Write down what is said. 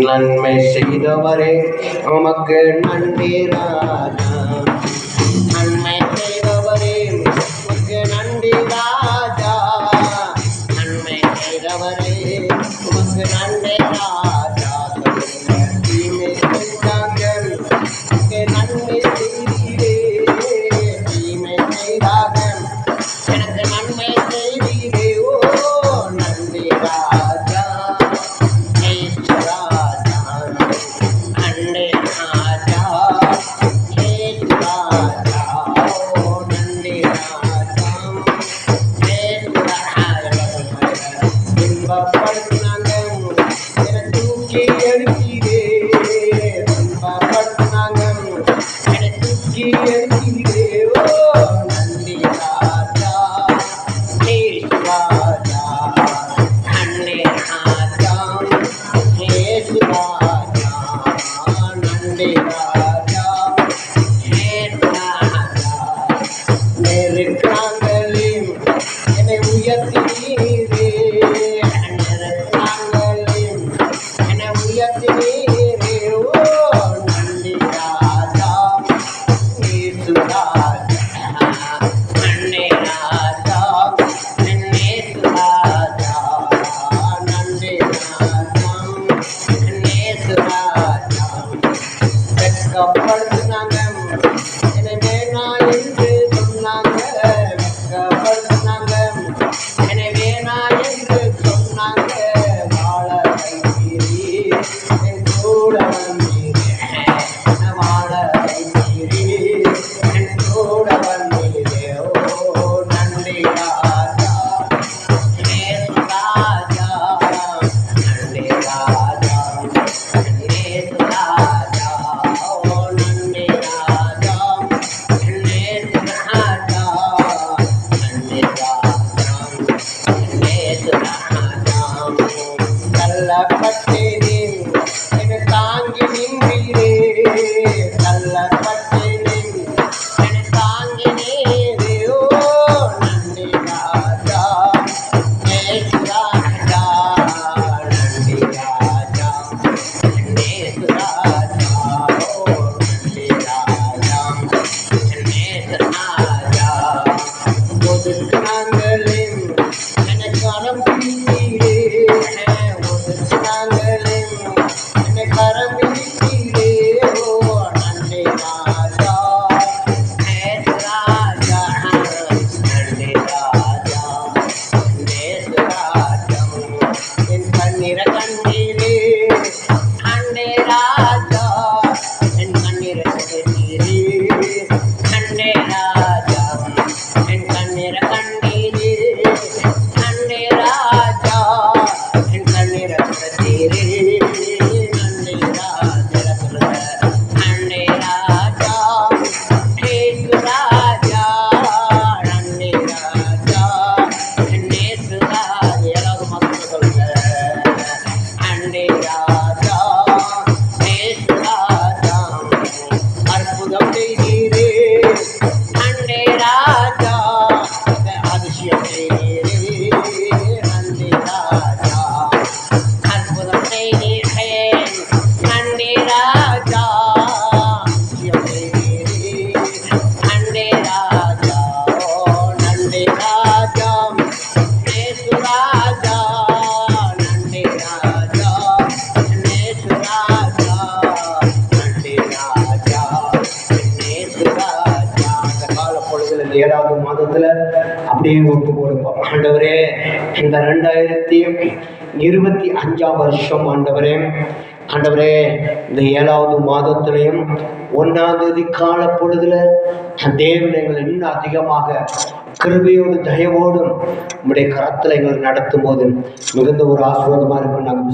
நன்மை செய்தவரே உமக்கு நன்றி ராஜா. நன்மை செய்தவரே உமக்கு நன்றி ராஜா. நன்மை செய்தவரே உமக்கு நன்றி ராஜா. தீமை செய்தார்கள் நன்மை செய்தீரே. தீமை செய்தார்கள் எனக்கு நன்மை செய்தீரே. ஓ நன்றி ராஜா. என்னை உயர்த்தினீரே. என்னை உயர்த்தினீரே. ஓ நன்றி ராஜா. இயேசு ராஜா. நன்றி ராஜா. இயேசு ராஜா. நன்றி ராஜா. இயேசு ராஜா. வெட்கப்படுத்தினாங்க என்னை வேணா என்று சொன்னாங்க. ஏழாவது மாதத்துல அப்படியே ஒப்பு கொடுப்போம். ஆண்டவரே, இந்த 2025 வருஷம் ஆண்டவரே, இந்த 7வது மாதத்திலையும் 1ஆம் தேதி கால பொழுதுல தேவன் எங்களை இன்னும் அதிகமாக கிருபையோடு தயவோடும் உங்களுடைய கரத்துல எங்களை நடத்தும் போது மிகுந்த ஒரு ஆசீர்வாதமா இருக்கும். நாங்கள்